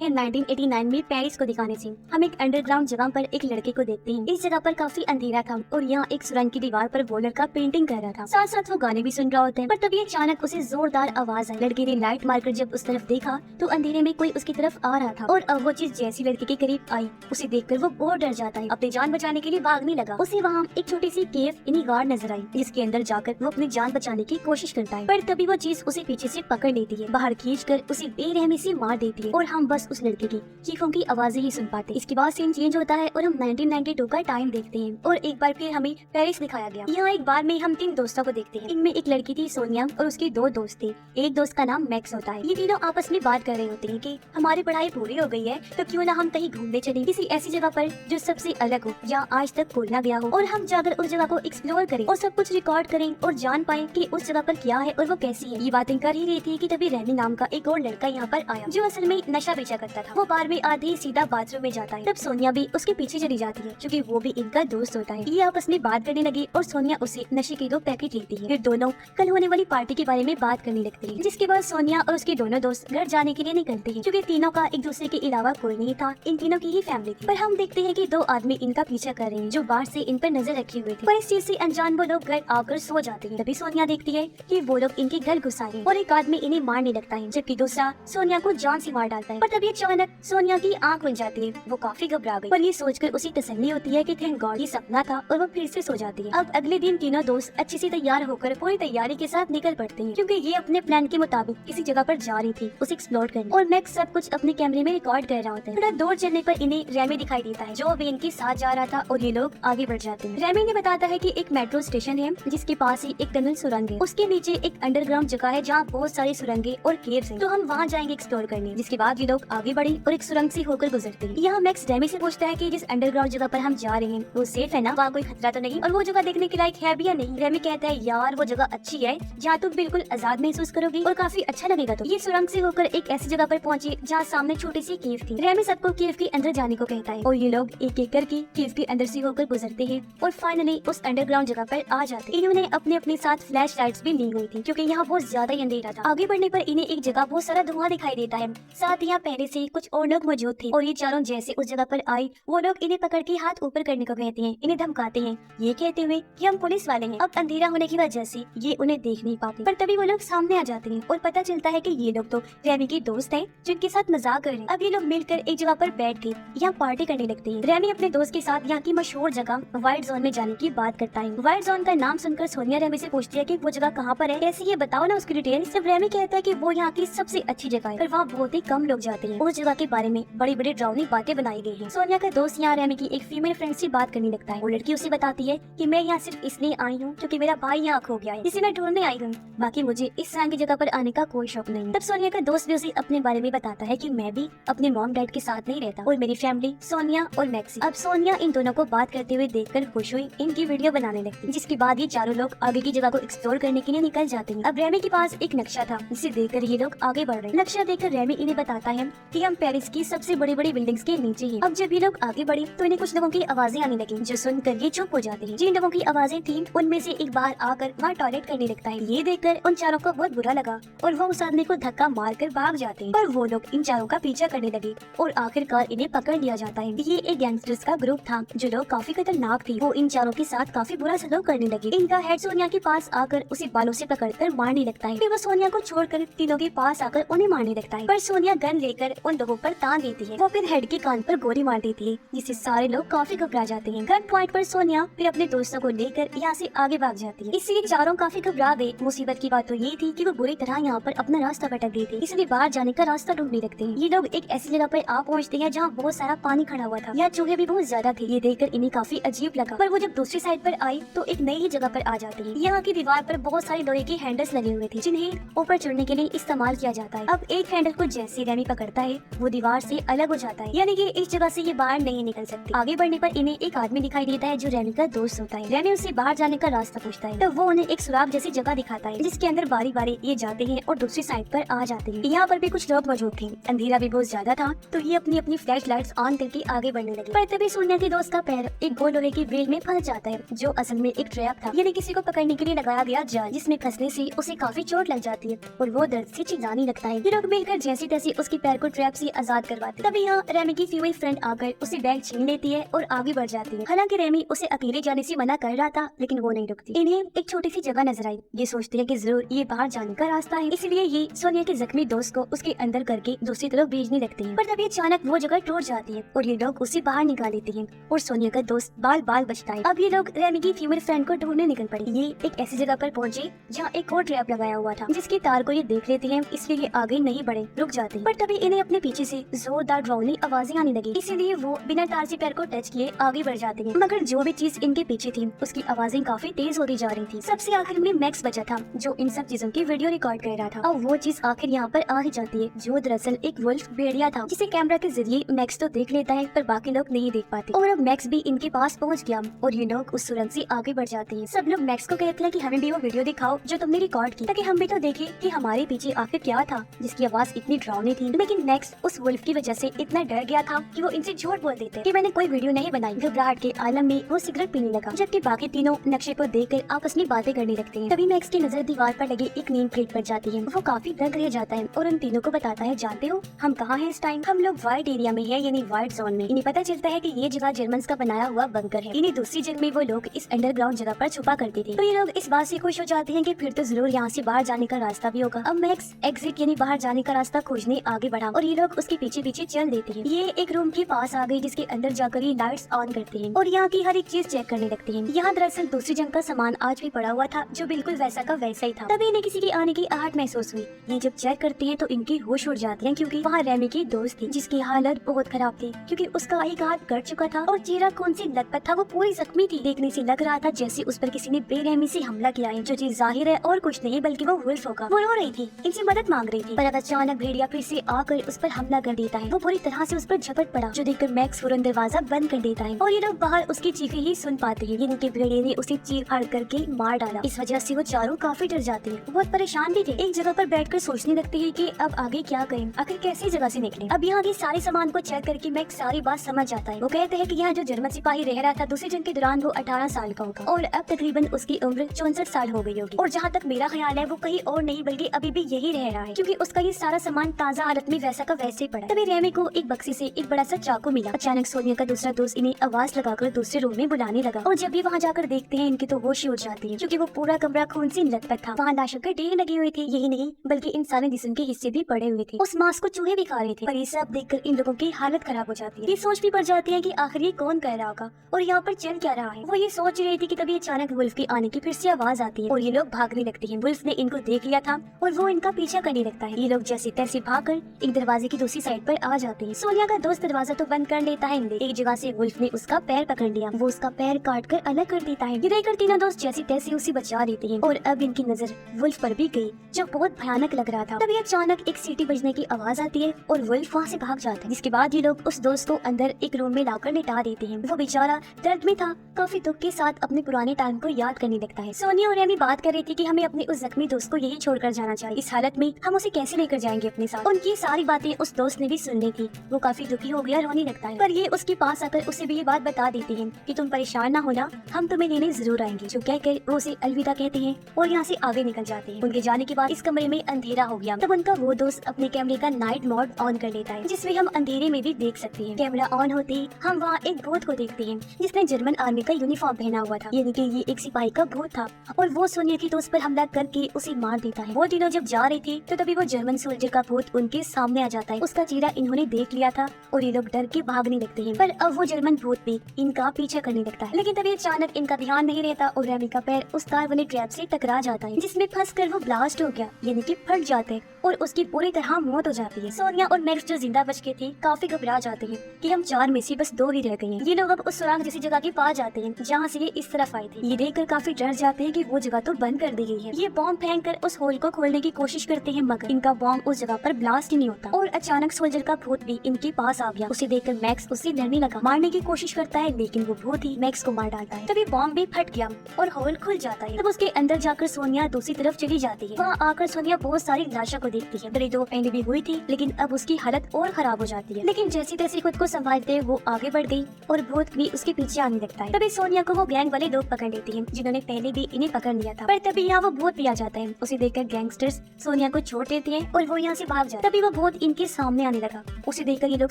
है 1989 में पेरिस को दिखाने से हम एक अंडरग्राउंड जगह पर एक लड़के को देखते हैं। इस जगह पर काफी अंधेरा था और यहाँ एक सुरंग की दीवार पर वो लड़का पेंटिंग कर रहा था, साथ साथ वो गाने भी सुन रहा होता है। पर तभी अचानक उसे जोरदार आवाज आई। लड़के ने लाइट मारकर जब उस तरफ देखा तो अंधेरे में कोई उसकी तरफ आ रहा था और अब वो चीज जैसी लड़के के करीब आई उसे देखकर वो बहुत डर जाता है। अपनी जान बचाने के लिए भागने लगा। उसे वहाँ एक छोटी सी केव यानी गाड़ नजर आई जिसके अंदर जाकर वो अपनी जान बचाने की कोशिश करता है, पर तभी वो चीज उसे पीछे से पकड़ लेती है, बाहर खींचकर उसे बेरहमी से मार देती है और हम बस उस लड़के की चीखों की आवाजें ही सुन पाते। इसके बाद सीन चेंज होता है और हम 1992 का टाइम देखते हैं और एक बार फिर हमें पेरिस दिखाया गया। यहाँ एक बार में हम 3 दोस्तों को देखते हैं। इनमें एक लड़की थी सोनिया और उसके 2 दोस्त थे। एक दोस्त का नाम मैक्स होता है। ये तीनों आपस में बात कर रहे होते हैं कि हमारी पढ़ाई पूरी हो गई है तो क्यों ना हम कहीं घूमने चलें, किसी ऐसी जगह पर जो सबसे अलग हो, जहाँ आज तक कोई ना गया हो, और हम जाकर उस जगह को एक्सप्लोर करें और सब कुछ रिकॉर्ड करें और जान पाए कि उस जगह पर क्या है और वो कैसी है। ये बातें कर ही रही थी कि तभी रेमी नाम का एक और लड़का यहाँ पर आया जो असल में नशा बेचा करता था। वो बार में आते ही सीधा बाथरूम में जाता है। तब सोनिया भी उसके पीछे चली जाती है क्योंकि वो भी इनका दोस्त होता है। ये आपस में बात करने लगी और सोनिया उसे नशे के 2 पैकेट लेती है। फिर दोनों कल होने वाली पार्टी के बारे में बात करने लगती है, जिसके बाद सोनिया और उसके दोनों दोस्त घर जाने के लिए निकलते हैं क्योंकि तीनों का एक दूसरे के अलावा कोई नहीं था, इन तीनों की ही फैमिली थी। पर हम देखते हैं कि 2 आदमी इनका पीछा कर रहे हैं जो बाहर से इन पर नजर रखे हुए थे। पर इस चीज से अनजान वो लोग घर आकर सो जाते हैं। तभी सोनिया देखती है कि वो लोग इनके घर घुस आए और एक आदमी इन्हें मारने लगता है जबकि दूसरा सोनिया को जान से मार डालता है। पर तभी अचानक सोनिया की आंख खुल जाती है। वो काफी घबरा गई पर ये सोचकर उसे तसल्ली होती है कि थैंक गॉड ये सपना था और वो फिर से सो जाती है। अब अगले दिन तीनों दोस्त अच्छे से तैयार होकर पूरी तैयारी के साथ निकल पड़ते हैं क्योंकि ये अपने प्लान के मुताबिक किसी जगह पर जा रही थी उसे एक्सप्लोर करने, और मैक्स सब कुछ अपने कैमरे में रिकॉर्ड कर रहा होता है। थोड़ा दूर चलने पर इन्हें रेमी दिखाई देता है जो भी इनके साथ जा रहा था और ये लोग आगे बढ़ जाते हैं। रेमी ने बताता है कि एक मेट्रो स्टेशन है जिसके पास ही एक टनल सुरंग है, उसके नीचे एक अंडरग्राउंड जगह है जहाँ बहुत सारी सुरंगे और केव्स हैं, तो हम वहाँ जाएंगे एक्सप्लोर करने। जिसके बाद ये लोग आगे बढ़े और एक सुरंग से होकर गुजरते हैं। यहाँ मैक्स रेमी से पूछता है कि जिस अंडरग्राउंड जगह पर हम जा रहे हैं वो सेफ है ना, वहाँ कोई खतरा तो नहीं और वो जगह देखने के लायक है भी या नहीं। रेमी कहता है यार वो जगह अच्छी है जहाँ तुम बिल्कुल आजाद महसूस करोगी और काफी अच्छा लगेगा। तो ये सुरंग से होकर एक ऐसी जगह पर पहुंचे जहाँ सामने छोटी सी केव थी। रेमी सबको केव के अंदर जाने को कहता है और ये लोग एक एक करके केव के अंदर से होकर गुजरते हैं और फाइनली उस अंडरग्राउंड जगह पर आ जाते हैं। इन्होंने अपने अपने साथ फ्लैश लाइट्स भी ली हुई थी क्योंकि यहाँ बहुत ज्यादा ही अंधेरा था। आगे बढ़ने पर इन्हें एक जगह बहुत सारा धुआं दिखाई देता है, साथ यहाँ पहले से कुछ और लोग मौजूद थे और ये चारों जैसे उस जगह पर आए वो लोग इन्हें पकड़ के हाथ ऊपर करने को कहते हैं, इन्हें धमकाते हैं ये कहते हुए कि हम पुलिस वाले हैं। अब अंधेरा होने की वजह से ये उन्हें देख नहीं पाते, पर तभी वो लोग सामने आ जाते हैं और पता चलता है कि ये लोग तो रेमी के दोस्त हैं जिनके साथ मजाक कर रहे हैं। अब ये लोग मिलकर एक जगह पर बैठ के यहाँ पार्टी करने लगते हैं। रेमी अपने दोस्त के साथ यहाँ की मशहूर जगह व्हाइट जोन में जाने की बात करता है। व्हाइट जोन का नाम सुनकर सोनिया रेमी से पूछती है कि वो जगह कहाँ पर है, कैसे ये बताओ ना उसकी डिटेल। सिर्फ रेमी कहता है कि वो यहाँ की सबसे अच्छी जगह है पर वहाँ बहुत ही कम लोग जाते हैं। उस जगह के बारे में बड़ी बड़ी डरावनी बातें बनाई गई है। सोनिया का दोस्त यहाँ रेमी की एक फीमेल फ्रेंड से बात करने लगता है। वो लड़की उसे बताती है कि मैं यहाँ सिर्फ इसलिए आई हूँ क्योंकि मेरा भाई यहाँ खो गया है, इसे मैं ढूंढने आई हूँ, बाकी मुझे इस तरह की जगह पर आने का कोई शौक नहीं। तब सोनिया का दोस्त भी उसे अपने बारे में बताता है कि मैं भी अपने मॉम डैड के साथ नहीं रहता और मेरी फैमिली सोनिया और मैक्सी। अब सोनिया इन दोनों को बात करते हुए देखकर खुश हुई, इनकी वीडियो बनाने लगती। जिसके बाद ये चारों लोग आगे की जगह को एक्सप्लोर करने के लिए निकल जाते हैं। अब रेमी के पास एक नक्शा था जिसे देखकर ये लोग आगे बढ़ रहे हैं। नक्शा देखकर रेमी इन्हें बताता है कि हम पेरिस की सबसे बड़ी बड़ी बिल्डिंग्स के नीचे हैं। अब जब ये लोग आगे बढ़े तो इन्हें कुछ लोगों की आवाजें आने लगी जो सुनकर ये चुप हो जाते हैं। जिन लोगों की आवाजें थी उनमें से एक बार आकर वहाँ टॉयलेट करने लगता है। ये देखकर उन चारों को बहुत बुरा लगा और वो उस आदमी को धक्का मारकर भाग जाते हैं, पर वो लोग इन चारों का पीछा करने लगे और आखिरकार इन्हें पकड़ लिया जाता है। ये एक गैंगस्टर्स का ग्रुप था जो लोग काफी खतरनाक थे। वो इन चारों के साथ काफी बुरा सलूक करने लगे। इनका हेड सोनिया के पास आकर उसे बालों से पकड़कर मारने लगता है। फिर वो सोनिया को छोड़कर तीनों के पास आकर उन्हें मारने लगता है, पर सोनिया गन लेकर उन लोगों पर तान देती है। वो फिर हेड के कान पर गोली मार देती है जिससे सारे लोग काफी घबरा जाते हैं। गन पॉइंट पर सोनिया फिर अपने दोस्तों को लेकर यहाँ से आगे भाग जाती है। इससे चारों काफी घबरा गए। मुसीबत की बात तो ये थी कि वो बुरी तरह यहाँ पर अपना रास्ता भटक गई थी, इसलिए बाहर जाने का रास्ता ढूंढने लगते हैं। ये लोग एक ऐसी जगह पर आ पहुँचते हैं जहाँ बहुत सारा पानी खड़ा हुआ था। यहाँ चूहे भी बहुत ज्यादा थे। ये देखकर इन्हें काफी अजीब लगा, पर वो जब दूसरी साइड पर आई तो एक नई ही जगह पर आ जाते हैं। यहाँ की दीवार पर बहुत सारे लोहे के हैंडल्स लगे हुए थे जिन्हें ऊपर चढ़ने के लिए इस्तेमाल किया जाता है। अब एक हैंडल को जैसे रेमी पकड़ता है वो दीवार से अलग हो जाता है, यानी कि इस जगह से ये बाहर नहीं निकल सकते। आगे बढ़ने पर इन्हें एक आदमी दिखाई देता है जो रेमी का दोस्त होता है। रेमी उससे बाहर जाने का रास्ता पूछता है तो वो उन्हें एक सुराग जैसी जगह दिखाता है जिसके अंदर बारी बारी ये जाते हैं और दूसरी साइड पर आ जाते हैं। यहाँ पर भी कुछ लोग मौजूद थे। अंधेरा भी बहुत ज्यादा था तो ये अपनी अपनी फ्लैश लाइट्स ऑन करके आगे बढ़ने लगे, पर तभी सोनिया के दोस्त का पैर एक गोल लोहे की व्हील में फंस जाता है जो असल में एक ट्रैप था, यानी किसी को पकड़ने के लिए लगाया गया जाल, जिसमें फंसने से उसे काफी चोट लग जाती है और वो दर्द से चिल्लाने लगता है। ये लोग मिलकर जैसे तैसे उसके पैर को को ट्रैप से आजाद करवाती है। तभी यहाँ रेमी की फीमेल फ्रेंड आकर उसे बैग छीन लेती है और आगे बढ़ जाती है। हालांकि रेमी उसे अकेले जाने से मना कर रहा था, लेकिन वो नहीं रुकती। इन्हें एक छोटी सी जगह नजर आई। ये सोचती है कि जरूर ये बाहर जाने का रास्ता है, इसलिए ये सोनिया के जख्मी दोस्त को उसके अंदर करके दूसरी तरफ भेजने लगती है। पर तभी अचानक वो जगह टूट जाती है और ये लोग उसे बाहर निकाल लेते हैं और सोनिया का दोस्त बाल बाल बचता है। अब ये लोग रेमी की फीमेल फ्रेंड को ढूंढने निकल पड़े। ये एक ऐसी जगह पर पहुंचे जहाँ एक और ट्रैप लगाया हुआ था, जिसकी तार को ये देख लेते हैं, इसलिए ये आगे नहीं बढ़े, रुक जाते हैं। पर तभी इन्हें अपने पीछे से जोरदार डरावनी आवाजें आने लगी, इसीलिए वो बिना तार से पैर को टच किए आगे बढ़ जाते हैं। मगर जो भी चीज इनके पीछे थी उसकी आवाजें काफी तेज होती जा रही थी। सबसे आखिर में मैक्स बचा था, जो इन सब चीजों की वीडियो रिकॉर्ड कर रहा था। और वो चीज आखिर यहाँ पर आ ही जाती है, जो दरअसल एक वुल्फ भेड़िया था, जिसे कैमरा के जरिए मैक्स तो देख लेता है पर बाकी लोग नहीं देख पाते। और अब मैक्स भी इनके पास पहुँच गया और ये लोग उस सुरंग से आगे बढ़ जाते हैं। सब लोग मैक्स को कहते हैं कि हमें भी वो वीडियो दिखाओ जो तुमने रिकॉर्ड की, ताकि हम भी तो देखें कि हमारे पीछे आखिर क्या था जिसकी आवाज इतनी डरावनी थी। लेकिन मैक्स उस वुल्फ की वजह से इतना डर गया था कि वो इनसे झूठ बोल देते कि मैंने कोई वीडियो नहीं बनाई। घबराहट के आलम में वो सिगरेट पीने लगा, जबकि बाकी तीनों नक्शे को देखकर आपस में बातें करने लगते हैं। तभी मैक्स की नजर दीवार पर लगे एक नेम प्लेट पर जाती है। वो काफी दंग रह जाता है और उन तीनों को बताता है, जानते हो हम कहाँ हैं इस टाइम? हम लोग वाइट एरिया में है, यानी वाइट जोन में। इन्हें पता चलता है कि ये जगह जर्मन का बनाया हुआ बंकर है। इन्हें दूसरी जंग में वो लोग इस अंडरग्राउंड जगह पर छुपा करते थे। तो ये लोग इस बात से खुश हो जाते हैं कि फिर तो जरूर यहाँ से बाहर जाने का रास्ता भी होगा। अब मैक्स एग्जिट यानी बाहर जाने का रास्ता खोजने आगे बढ़ा और ये लोग उसके पीछे पीछे चल देते हैं। ये एक रूम के पास आ गई, जिसके अंदर जाकर ये लाइट्स ऑन करते हैं और यहाँ की हर एक चीज चेक करने लगते हैं। यहाँ दरअसल दूसरी जंग का सामान आज भी पड़ा हुआ था, जो बिल्कुल वैसा का वैसा ही था। तभी इन्हें किसी के आने की आहट महसूस हुई। ये जब चेक करते हैं तो इनकी होश उड़ जाती है, क्योंकि वहाँ रेमी की दोस्त थी, जिसकी हालत बहुत खराब थी, क्योंकि उसका एक हाथ कट चुका था और चेहरा कौन सी लटपट था, वो पूरी जख्मी थी। देखने से लग रहा था जैसे उस पर किसी ने बेरहमी से हमला किया है, जो चीज जाहिर है और कुछ नहीं बल्कि वो वुल्फ होगा। वो रो रही थी, इनसे मदद मांग रही थी, पर अब अचानक भेड़िया फिर से आकर उस पर हमला कर देता है। वो पूरी तरह से उस पर झपट पड़ा, जो देखकर मैक्स फौरन दरवाजा बंद कर देता है और ये लोग बाहर उसकी चीखें ही सुन पाते हैं। इनके भेड़िए ने उसे चीर फाड़ करके मार डाला। इस वजह से वो चारों काफी डर जाते हैं, बहुत परेशान भी थे। एक जगह पर बैठकर सोचने लगते हैं कि अब आगे क्या करें, आखिर कैसी जगह से निकले। अब यहाँ के सारे सामान को चेक करके मैक्स सारी बात समझ जाता है। वो कहते हैं कि यहाँ जो जर्मन सिपाही रह रहा था दूसरी जंग के दौरान, वो 18 साल का होगा और अब तकरीबन उसकी उम्र 64 साल हो गई होगी। और जहाँ तक मेरा ख्याल है वो कहीं और नहीं बल्कि अभी भी यही रह रहा है, क्योंकि उसका ये सारा सामान ताजा हालत में वैसा का वैसे ही पड़ा। तभी रेमी को एक बक्से से एक बड़ा सा चाकू मिला। अचानक सोनिया का दूसरा दोस्त इन्हें आवाज लगाकर दूसरे रूम में बुलाने लगा और जब भी वहाँ जाकर देखते हैं इनकी तो होश ही उड़ जाती है, क्योंकि वो पूरा कमरा खून से लथपथ था। वहाँ लाशों के ढेर लगे हुए थे, यही नहीं बल्कि इंसानी जिस्म के हिस्से भी पड़े हुए थे। उस मांस को चूहे भी खा रहे थे। पर ये सब देखकर इन लोगों की हालत खराब हो जाती है। ये सोच भी पड़ जाती है कि आखिर ये कौन कह रहा होगा और यहाँ पर चल क्या रहा है। वो ये सोच रही थी कि तभी अचानक वुल्फ के आने की फिर से आवाज आती है और ये लोग भागने लगते हैं। वुल्फ ने इनको देख लिया था और वो इनका पीछा करने लगता है। ये लोग जैसे तैसे भागकर एक दरवाजे की दूसरी साइड पर आ जाते हैं। सोनिया का दोस्त दरवाजा तो बंद कर लेता है, एक जगह से वुल्फ ने उसका पैर पकड़ लिया। वो उसका पैर काट कर अलग कर देता है। ये देखकर तीनों दोस्त जैसे तैसे उसे बचा लेते हैं और अब इनकी नजर वुल्फ पर भी गई, जो बहुत भयानक लग रहा था। तभी अचानक एक सीटी बजने की आवाज आती है और वुल्फ वहाँ से भाग जाता है, जिसके बाद ये लोग उस दोस्त को अंदर एक रूम में लाकर लिटा देते हैं। वो बेचारा दर्द में था, काफी दुख के साथ अपने पुराने टाइम को याद करने लगता है। सोनिया और रेमी बात कर रही थी कि हमें अपने उस जख्मी दोस्त को यही छोड़कर जाना चाहिए। इस हालत में हम उसे कैसे लेकर जाएंगे अपने साथ। उनकी सारी बातें उस दोस्त ने भी सुन ली थी। वो काफी दुखी हो गया, रोने लगता है। पर ये उसके पास आकर उसे भी ये बात बता देती है कि तुम परेशान ना होना, हम तुम्हें लेने जरूर आएंगे। जो कहकर वो उसे अलविदा कहते हैं और यहाँ से आगे निकल जाते हैं। उनके जाने के बाद इस कमरे में अंधेरा हो गया। तब उनका वो दोस्त अपने कैमरे का नाइट मोड ऑन कर लेता है, जिसमें हम अंधेरे में भी देख सकते हैं। कैमरा ऑन होते ही हम वहाँ एक भूत को देखते हैं, जिसने जर्मन आर्मी का यूनिफॉर्म पहना हुआ था, यानी कि ये एक सिपाही का भूत था और वो सोनिया की दोस्त पर हमला करके उसे मार देता है। वो तीनों जब जा रहे थे तो तभी वो जर्मन सोल्जर का भूत उनके सामने आ जाता है। उसका चेहरा इन्होंने देख लिया था और ये लोग डर के भागने लगते हैं। पर अब वो जर्मन भूत भी इनका पीछा करने लगता है। लेकिन तभी अचानक इनका ध्यान नहीं रहता और रेमी का पैर उस तार वाले ट्रैप से टकरा जाता है, जिसमें फंसकर वो ब्लास्ट हो गया, यानी कि फट जाते हैं और उसकी पूरी तरह मौत हो जाती है। सोनिया और मैक्स जो जिंदा बच के थे काफी घबरा जाते हैं कि हम 4 में से बस 2 ही रह गए हैं। ये लोग अब उस सुरंग जैसी जगह के पास जाते हैं जहाँ से ये इस तरफ आए थे। ये देखकर काफी डर जाते हैं कि वो जगह तो बंद कर दी गई है। ये बॉम्ब फेंक कर उस होल को खोलने की कोशिश करते हैं, मगर इनका बॉम्ब उस जगह पर ब्लास्ट ही नहीं होता। और अचानक सोल्जर का भूत भी इनके पास आ गया। उसे देखकर मैक्स उससे लड़ने लगा, मारने की कोशिश करता है, लेकिन वो भूत ही मैक्स को मार डालता है। तभी बॉम्ब भी फट गया और होल खुल जाता है। तब उसके अंदर जाकर सोनिया दूसरी तरफ चली जाती है। वहाँ आकर सोनिया बहुत सारी लाशों को देखती है। पहले 2 पहले भी हुई थी, लेकिन अब उसकी हालत और खराब हो जाती है। लेकिन जैसे तैसे खुद को संभालते वो आगे बढ़ गई और भूत भी उसके पीछे आने लगता है। तभी सोनिया को वो गैंग वाले लोग पकड़ लेते हैं, जिन्होंने पहले भी इन्हें पकड़ लिया था। पर तभी यहाँ वो भूत भी आ जाता है। उसे देखकर गैंगस्टर्स सोनिया को छोड़ देते हैं और वो यहाँ से भाग जाता है। तभी वो भूत इनके सामने आने लगा। उसे देखकर ये लोग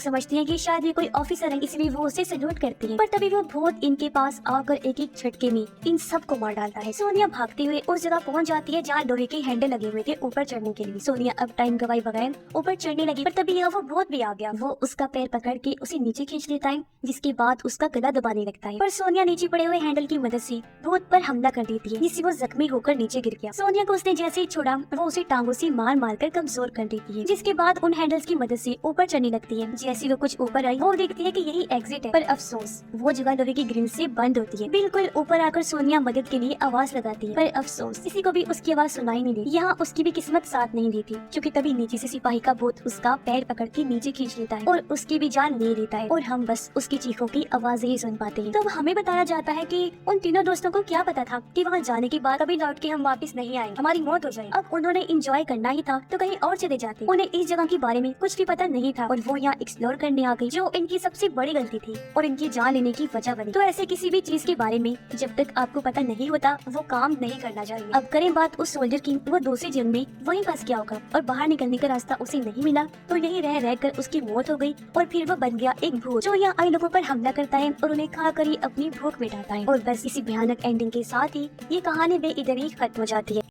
समझते हैं कि शायद ये कोई ऑफिसर है, इसलिए वो उसे सल्यूट करती है। पर तभी वो भूत इनके पास आकर एक एक झटके में इन सबको मार डालता है। सोनिया भागते हुए उस जगह पहुंच जाती है जहाँ लोहे के हैंडल लगे हुए थे ऊपर चढ़ने के लिए। सोनिया अब टाइम गवाए बगैर ऊपर चढ़ने लगी, पर तभी यहाँ वो भूत भी आ गया। वो उसका पैर पकड़ के उसे नीचे खींच लेता है, जिसके बाद उसका गला दबाने लगता है। पर सोनिया नीचे पड़े हुए हैंडल की मदद से भूत पर हमला कर देती है, जिससे वो जख्मी होकर नीचे गिर गया। सोनिया को उसने जैसे ही छोड़ा, वो उसे टांगों से मार मार कर कमजोर कर देती है, जिसके बाद उन हैंडल्स की मदद से ऊपर चढ़ने लगती है। जैसे वो कुछ ऊपर आई, वो देखती है कि यही एग्जिट है, पर अफसोस वो जगह लोहे की ग्रिल से बंद होती है। बिल्कुल ऊपर आकर सोनिया मदद के लिए आवाज लगाती है, पर अफसोस किसी को भी उसकी आवाज सुनाई नहीं दी। यहाँ उसकी भी किस्मत साथ नहीं देती, क्योंकि तभी नीचे से सिपाही का भूत उसका पैर पकड़ के नीचे खींच लेता है और उसकी भी जान ले लेता है, और हम बस उसकी चीखों की आवाज ही सुन पाते हैं। तब हमें बताया जाता है कि उन तीनों दोस्तों को क्या पता था कि वहाँ जाने के बाद कभी लौट के हम वापस नहीं आए, हमारी मौत हो जाए। अब उन्होंने इंजॉय करना ही था तो कहीं और चले जाते। उन्हें इस जगह के बारे में कुछ भी पता नहीं था और वो यहाँ एक्सप्लोर करने आ गई, जो इनकी सबसे बड़ी गलती थी और इनकी जान लेने की वजह बनी। तो ऐसे किसी भी चीज के बारे में जब तक आपको पता नहीं होता, वो काम नहीं करना चाहिए। अब करें बात उस सोल्जर की, वो दूसरी जेल में वहीं फंस गया होगा और बाहर निकलने का रास्ता उसे नहीं मिला, तो यहीं रह रहकर उसकी मौत हो गई और फिर वो बन गया एक भूत, जो यहाँ आए लोगों पर हमला करता है और उन्हें खाकर ही अपनी भूख मिटाता है। और बस इसी भयानक एंडिंग के साथ ही ये कहानी भी इधर ही खत्म हो जाती है।